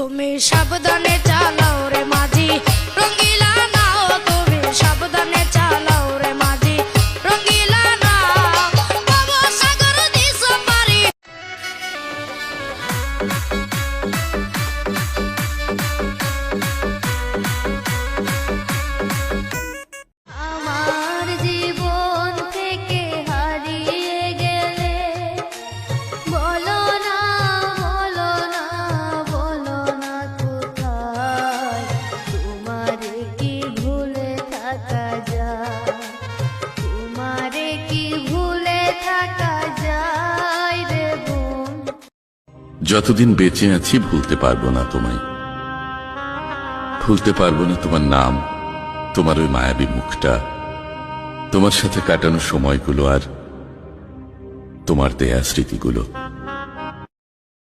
তুমি সাবধানে চালাও রে মাঝি রঙ্গিলা নাও, তুমি সাবধানে চালাও রে মাঝি রঙ্গিলা নাও, বাবা সাগর দিস পারি। আমার জীবন থেকে হারিয়ে গেলে বলো না, বলো না, বলো না কোথায়, তোমারে কি ভুলে থাকা যায়, তোমারে কি ভুলে থাকা যায় রে বোন। যতদিন বেঁচে আছি ভুলতে পারবো না তোমায়, ভুলতে পারবো না তোমার নাম, তোমার ওই মায়াবী মুখটা, তোমার সাথে কাটানো সময়গুলো আর তোমার দেয়া স্মৃতিগুলো।